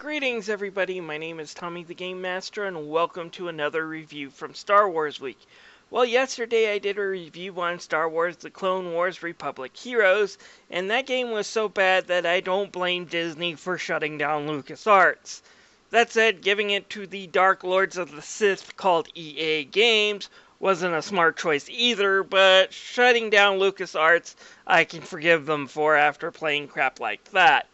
Greetings everybody, my name is Tommy the Game Master and welcome to another review from Star Wars Week. Well, yesterday I did a review on Star Wars The Clone Wars Republic Heroes, and that game was so bad that I don't blame Disney for shutting down LucasArts. That said, giving it to the Dark Lords of the Sith called EA Games wasn't a smart choice either, but shutting down LucasArts I can forgive them for after playing crap like that.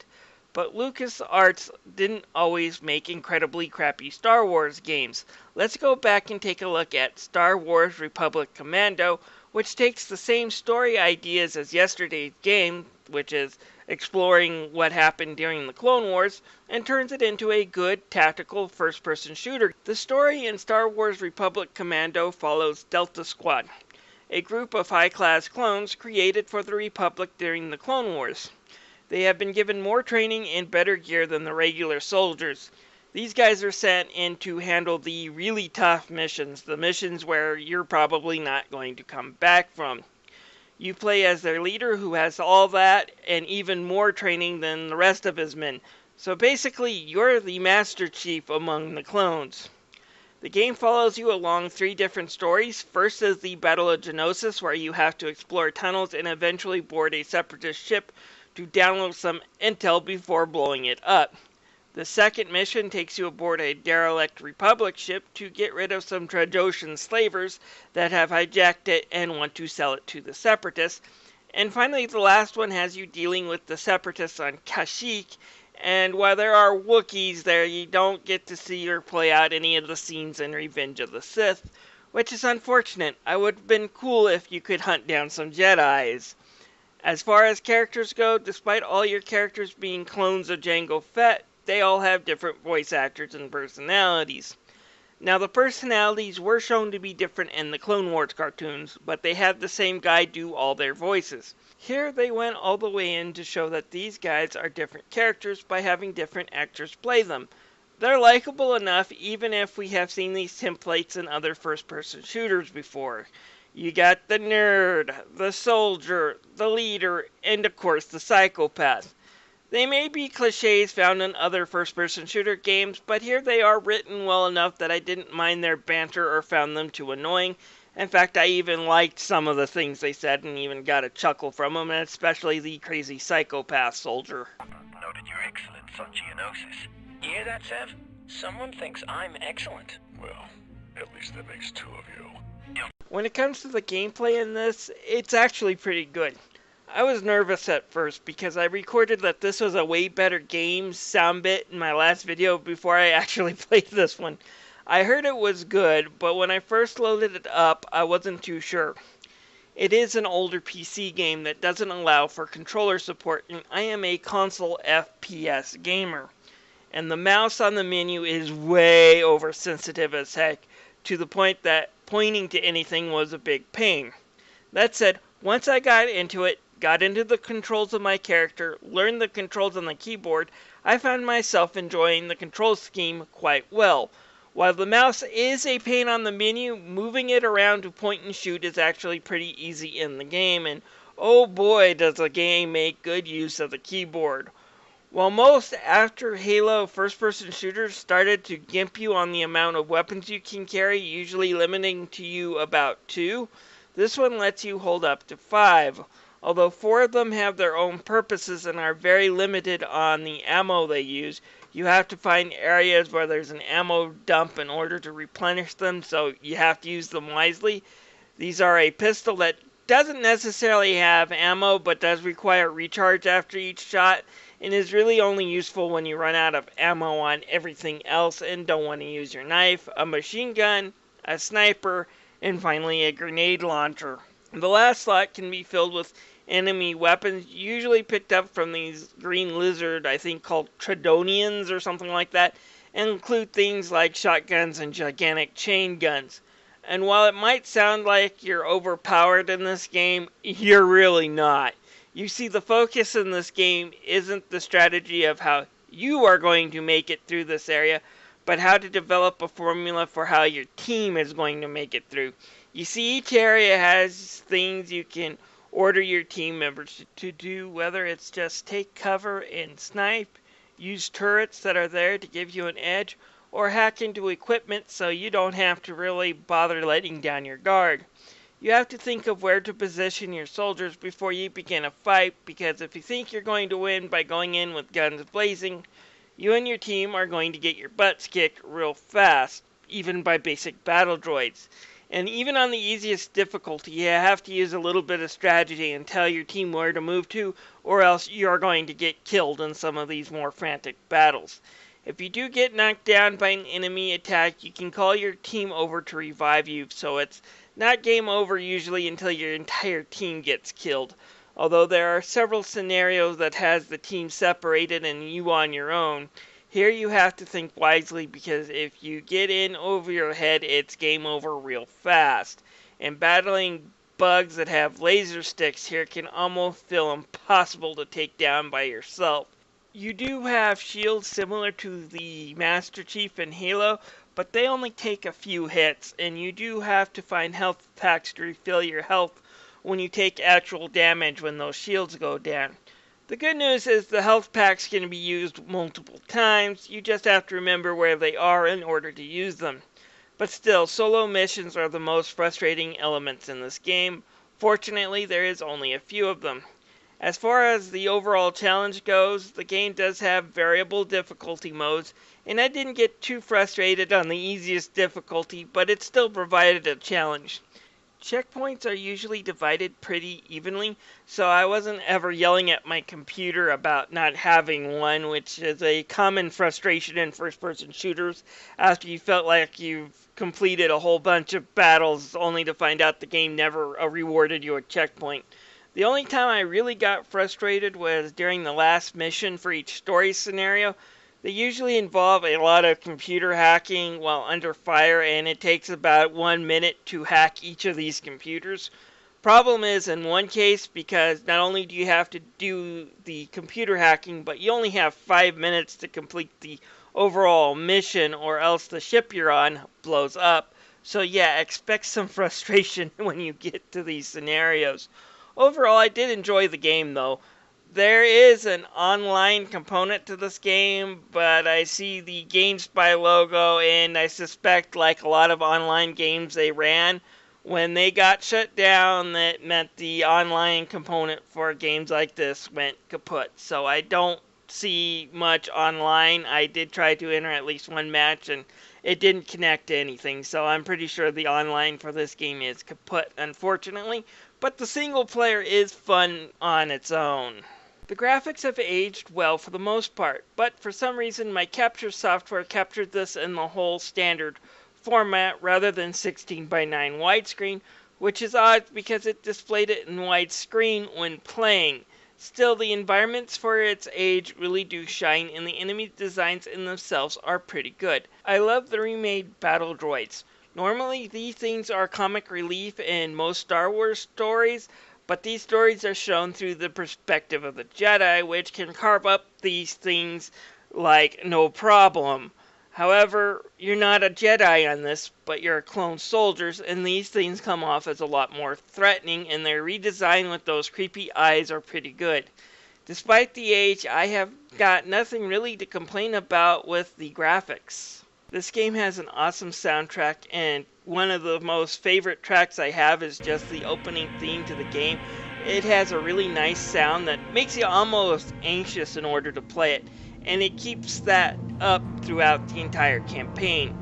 But LucasArts didn't always make incredibly crappy Star Wars games. Let's go back and take a look at Star Wars Republic Commando, which takes the same story ideas as yesterday's game, which is exploring what happened during the Clone Wars, and turns it into a good tactical first-person shooter. The story in Star Wars Republic Commando follows Delta Squad, a group of high-class clones created for the Republic during the Clone Wars. They have been given more training and better gear than the regular soldiers. These guys are sent in to handle the really tough missions, the missions where you're probably not going to come back from. You play as their leader who has all that and even more training than the rest of his men. So basically, you're the Master Chief among the clones. The game follows you along 3 different stories. First is the Battle of Geonosis, where you have to explore tunnels and eventually board a separatist ship to download some intel before blowing it up. The second mission takes you aboard a derelict Republic ship to get rid of some Trandoshan slavers that have hijacked it and want to sell it to the Separatists. And finally, the last one has you dealing with the Separatists on Kashyyyk, and while there are Wookiees there, you don't get to see or play out any of the scenes in Revenge of the Sith, which is unfortunate. I would have been cool if you could hunt down some Jedis. As far as characters go, despite all your characters being clones of Jango Fett, they all have different voice actors and personalities. Now, the personalities were shown to be different in the Clone Wars cartoons, but they had the same guy do all their voices. Here, they went all the way in to show that these guys are different characters by having different actors play them. They're likable enough even if we have seen these templates in other first-person shooters before. You got the nerd, the soldier, the leader, and of course the psychopath. They may be cliches found in other first-person shooter games, but here they are written well enough that I didn't mind their banter or found them too annoying. In fact, I even liked some of the things they said and even got a chuckle from them, and especially the crazy psychopath soldier. Noted your excellence on Geonosis. You hear that, Sev? Someone thinks I'm excellent. Well, at least that makes 2 of you. When it comes to the gameplay in this, it's actually pretty good. I was nervous at first because I recorded that this was a way better game sound bit in my last video before I actually played this one. I heard it was good, but when I first loaded it up, I wasn't too sure. It is an older PC game that doesn't allow for controller support, and I am a console FPS gamer. And the mouse on the menu is way oversensitive as heck, to the point that pointing to anything was a big pain. That said, once I got into it, got into the controls of my character, learned the controls on the keyboard, I found myself enjoying the control scheme quite well. While the mouse is a pain on the menu, moving it around to point and shoot is actually pretty easy in the game, and oh boy does the game make good use of the keyboard. While most after Halo first-person shooters started to gimp you on the amount of weapons you can carry, usually limiting to you about 2, this one lets you hold up to 5. Although 4 of them have their own purposes and are very limited on the ammo they use, you have to find areas where there's an ammo dump in order to replenish them, so you have to use them wisely. These are a pistol that doesn't necessarily have ammo, but does require recharge after each shot, and is really only useful when you run out of ammo on everything else and don't want to use your knife, a machine gun, a sniper, and finally a grenade launcher. The last slot can be filled with enemy weapons, usually picked up from these green lizard, I think called Tradonians or something like that, and include things like shotguns and gigantic chain guns. And while it might sound like you're overpowered in this game, you're really not. You see, the focus in this game isn't the strategy of how you are going to make it through this area, but how to develop a formula for how your team is going to make it through. You see, each area has things you can order your team members to do, whether it's just take cover and snipe, use turrets that are there to give you an edge, or hack into equipment so you don't have to really bother letting down your guard. You have to think of where to position your soldiers before you begin a fight, because if you think you're going to win by going in with guns blazing, you and your team are going to get your butts kicked real fast, even by basic battle droids. And even on the easiest difficulty, you have to use a little bit of strategy and tell your team where to move to, or else you're going to get killed in some of these more frantic battles. If you do get knocked down by an enemy attack, you can call your team over to revive you, so it's not game over usually until your entire team gets killed. Although there are several scenarios that has the team separated and you on your own. Here you have to think wisely, because if you get in over your head, it's game over real fast. And battling bugs that have laser sticks here can almost feel impossible to take down by yourself. You do have shields similar to the Master Chief in Halo, but they only take a few hits, and you do have to find health packs to refill your health when you take actual damage when those shields go down. The good news is the health packs can be used multiple times. You just have to remember where they are in order to use them. But still, solo missions are the most frustrating elements in this game. Fortunately, there is only a few of them. As far as the overall challenge goes, the game does have variable difficulty modes, and I didn't get too frustrated on the easiest difficulty, but it still provided a challenge. Checkpoints are usually divided pretty evenly, so I wasn't ever yelling at my computer about not having one, which is a common frustration in first-person shooters after you felt like you've completed a whole bunch of battles only to find out the game never rewarded you a checkpoint. The only time I really got frustrated was during the last mission for each story scenario. They usually involve a lot of computer hacking while under fire, and it takes about 1 minute to hack each of these computers. Problem is, in one case, because not only do you have to do the computer hacking, but you only have 5 minutes to complete the overall mission, or else the ship you're on blows up. So yeah, expect some frustration when you get to these scenarios. Overall, I did enjoy the game though. There is an online component to this game, but I see the GameSpy logo, and I suspect, like a lot of online games they ran, when they got shut down, that meant the online component for games like this went kaput. So I don't see much online. I did try to enter at least one match, and it didn't connect to anything. So I'm pretty sure the online for this game is kaput, unfortunately. But the single player is fun on its own. The graphics have aged well for the most part, but for some reason my capture software captured this in the whole standard format rather than 16:9 widescreen, which is odd because it displayed it in widescreen when playing. Still, the environments for its age really do shine, and the enemy designs in themselves are pretty good. I love the remade battle droids. Normally these things are comic relief in most Star Wars stories, but these stories are shown through the perspective of the Jedi, which can carve up these things like no problem. However, you're not a Jedi on this, but you're clone soldiers, and these things come off as a lot more threatening, and their redesign with those creepy eyes are pretty good. Despite the age, I have got nothing really to complain about with the graphics. This game has an awesome soundtrack, and one of the most favorite tracks I have is just the opening theme to the game. It has a really nice sound that makes you almost anxious in order to play it, and it keeps that up throughout the entire campaign.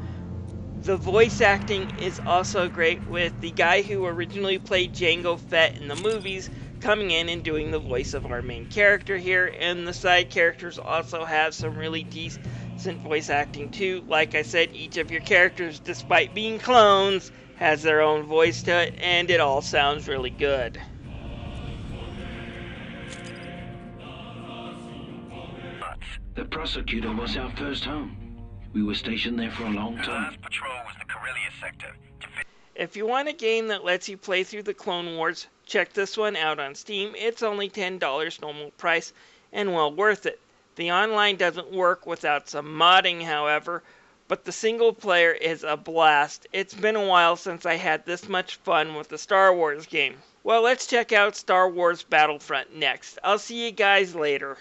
The voice acting is also great, with the guy who originally played Jango Fett in the movies coming in and doing the voice of our main character here, and the side characters also have some really decent voice acting too. Like I said, each of your characters, despite being clones, has their own voice to it, and it all sounds really good. The prosecutor was our first home. We were stationed there for a long The time. last patrol was the Corellia sector. If you want a game that lets you play through the Clone Wars, check this one out on Steam. It's only $10 normal price, and well worth it. The online doesn't work without some modding, however, but the single player is a blast. It's been a while since I had this much fun with a Star Wars game. Well, let's check out Star Wars Battlefront next. I'll see you guys later.